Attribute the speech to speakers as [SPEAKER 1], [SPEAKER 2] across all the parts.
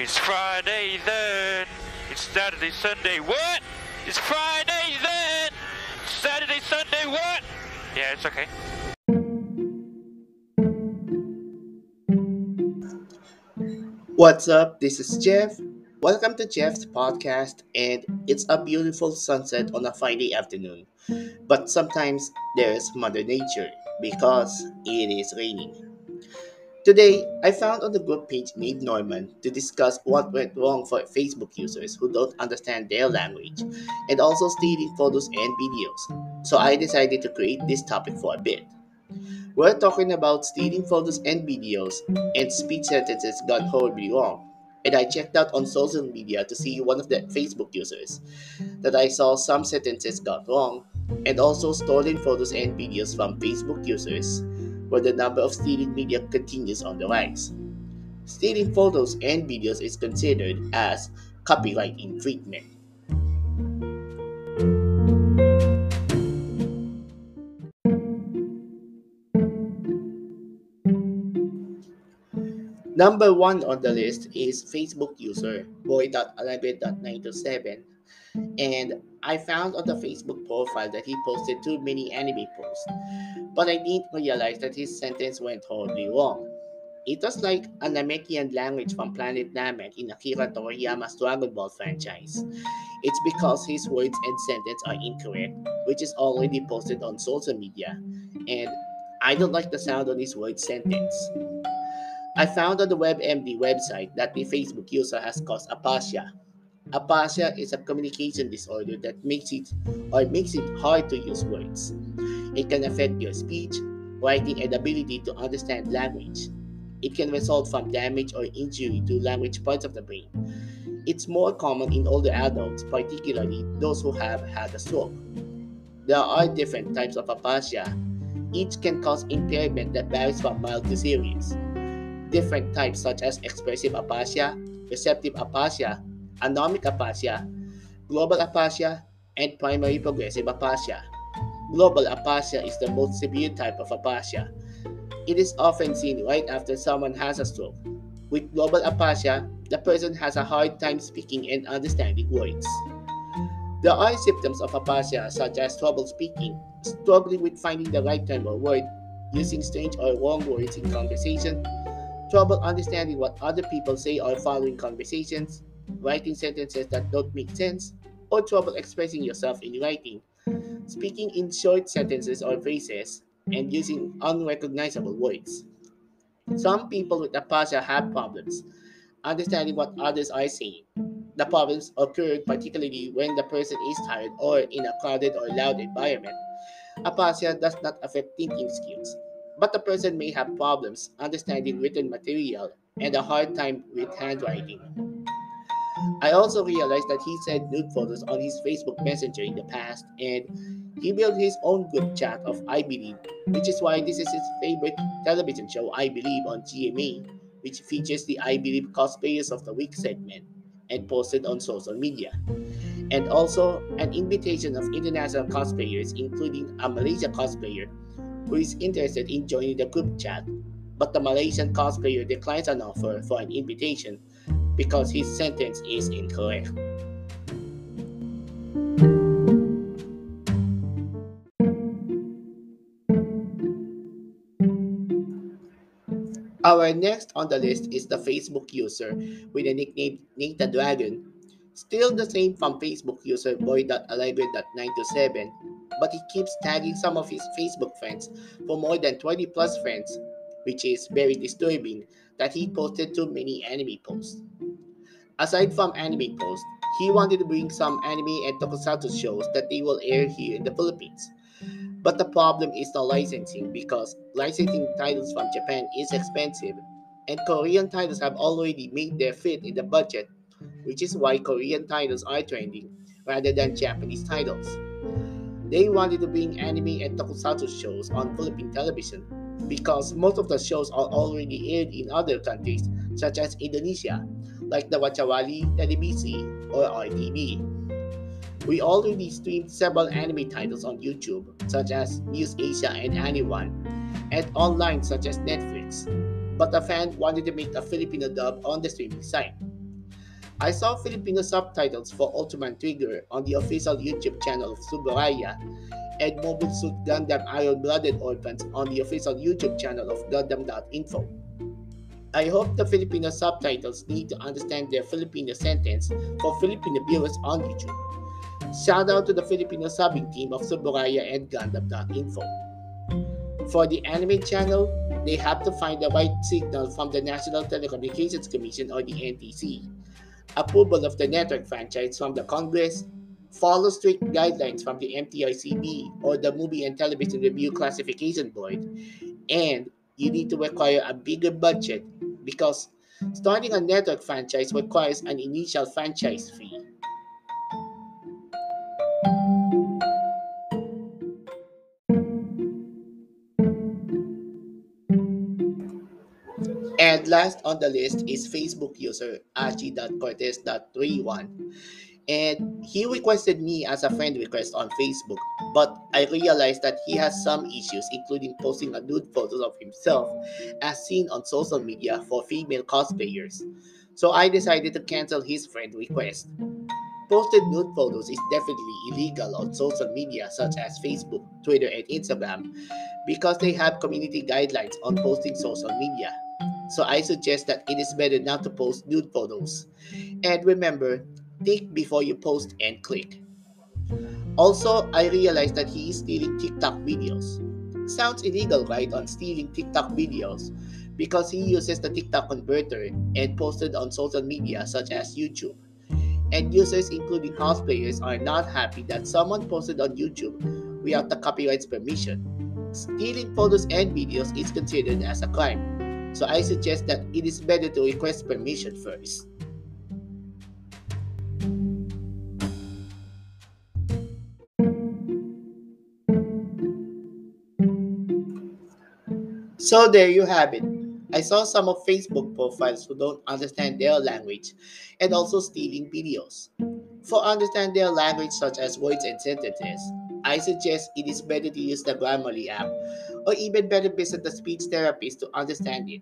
[SPEAKER 1] It's Friday then. It's Saturday, Sunday. What? It's Friday then. Saturday, Sunday. What? Yeah, it's okay.
[SPEAKER 2] What's up? This is Jeff. Welcome to Jeff's podcast, and it's a beautiful sunset on a Friday afternoon. But sometimes there's Mother Nature because it is raining. Today, I found on the group page named Norman to discuss what went wrong for Facebook users who don't understand their language and also stealing photos and videos. So I decided to create this topic for a bit. We're talking about stealing photos and videos and speech sentences gone horribly wrong. And I checked out on social media to see one of the Facebook users that I saw some sentences got wrong and also stolen photos and videos from Facebook users where the number of stealing media continues on the rise. Stealing photos and videos is considered as copyright infringement. Number one on the list is Facebook user boy.11.927, and I found on the Facebook profile that he posted too many anime posts, but I didn't realize that his sentence went horribly wrong. It was like a Namekian language from planet Namek in Akira Toriyama's Dragon Ball franchise. It's because his words and sentence are incorrect, which is already posted on social media, and I don't like the sound of his word sentence. I found on the WebMD website that the Facebook user has caused aphasia. Aphasia is a communication disorder that makes it hard to use words. It can affect your speech, writing, and ability to understand language. It can result from damage or injury to language parts of the brain. It's more common in older adults, particularly those who have had a stroke. There are different types of aphasia. Each can cause impairment that varies from mild to serious. Different types such as expressive aphasia, receptive aphasia, anomic aphasia, global aphasia, and primary progressive aphasia. Global aphasia is the most severe type of aphasia. It is often seen right after someone has a stroke. With global aphasia, the person has a hard time speaking and understanding words. There are symptoms of aphasia such as trouble speaking, struggling with finding the right term or word, using strange or wrong words in conversation, trouble understanding what other people say or following conversations, writing sentences that don't make sense, or trouble expressing yourself in writing, speaking in short sentences or phrases, and using unrecognizable words. Some people with aphasia have problems understanding what others are saying. The problems occur particularly when the person is tired or in a crowded or loud environment. Aphasia does not affect thinking skills, but the person may have problems understanding written material and a hard time with handwriting. I also realized that he sent nude photos on his Facebook Messenger in the past, and he built his own group chat of I Believe, which is why this is his favorite television show, I Believe, on GMA, which features the I Believe Cosplayers of the Week segment and posted on social media. And also an invitation of international cosplayers, including a Malaysia cosplayer who is interested in joining the group chat, but the Malaysian cosplayer declines an offer for an invitation because his sentence is incorrect. Our next on the list is the Facebook user with the nickname Nathan Dragon. Still the same from Facebook user boy.11.927, but he keeps tagging some of his Facebook friends for more than 20 plus friends, which is very disturbing that he posted too many anime posts. Aside from anime posts, he wanted to bring some anime and tokusatsu shows that they will air here in the Philippines. But the problem is the licensing because licensing titles from Japan is expensive and Korean titles have already made their fit in the budget, which is why Korean titles are trending rather than Japanese titles. They wanted to bring anime and tokusatsu shows on Philippine television because most of the shows are already aired in other countries such as Indonesia, like the Wachawali, Televisi, or RTV. We already streamed several anime titles on YouTube, such as News Asia and Anyone, and online such as Netflix. But a fan wanted to make a Filipino dub on the streaming site. I saw Filipino subtitles for Ultraman Trigger on the official YouTube channel of Subaraya and Mobile Suit Gundam Iron-Blooded Orphans on the official YouTube channel of Gundam.info. I hope the Filipino subtitles need to understand their Filipino sentence for Filipino viewers on YouTube. Shout out to the Filipino subbing team of Subaraya and Gundam.info. For the anime channel, they have to find the right signal from the National Telecommunications Commission or the NTC, approval of the network franchise from the Congress, follow strict guidelines from the MTRCB or the Movie and Television Review Classification Board, and you need to require a bigger budget because starting a network franchise requires an initial franchise fee. And last on the list is Facebook user ashi.cortez.31. And he requested me as a friend request on Facebook, but I realized that he has some issues, including posting a nude photos of himself as seen on social media for female cosplayers. So I decided to cancel his friend request. Posted nude photos is definitely illegal on social media such as Facebook, Twitter, and Instagram because they have community guidelines on posting social media. So I suggest that it is better not to post nude photos. And remember, think before you post and click. Also, I realized that he is stealing TikTok videos. Sounds illegal, right, on stealing TikTok videos because he uses the TikTok converter and posted on social media such as YouTube. And users, including cosplayers, are not happy that someone posted on YouTube without the copyright's permission. Stealing photos and videos is considered as a crime, so I suggest that it is better to request permission first. So there you have it. I saw some of Facebook profiles who don't understand their language and also stealing videos. For understand their language such as words and sentences, I suggest it is better to use the Grammarly app or even better visit the speech therapist to understand it.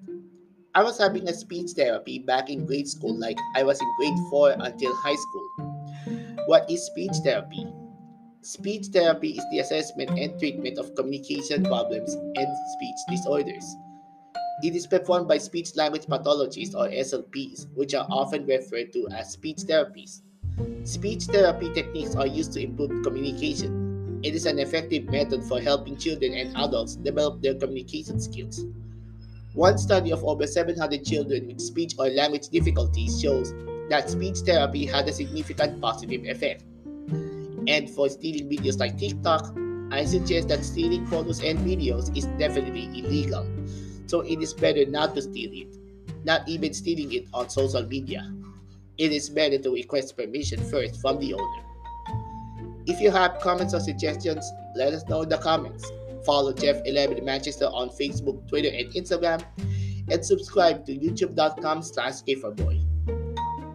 [SPEAKER 2] I was having a speech therapy back in grade school like I was in grade 4 until high school. What is speech therapy? Speech therapy is the assessment and treatment of communication problems and speech disorders. It is performed by speech language pathologists or SLPs, which are often referred to as speech therapies. Speech therapy techniques are used to improve communication. It is an effective method for helping children and adults develop their communication skills. One study of over 700 children with speech or language difficulties shows that speech therapy had a significant positive effect. And for stealing videos like TikTok, I suggest that stealing photos and videos is definitely illegal. So it is better not to steal it, not even stealing it on social media. It is better to request permission first from the owner. If you have comments or suggestions, let us know in the comments. Follow Jeff11 Manchester on Facebook, Twitter, and Instagram, and subscribe to youtube.com/gaferboy.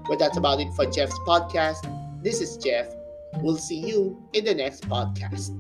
[SPEAKER 2] Well, that's about it for Jeff's podcast. This is Jeff. We'll see you in the next podcast.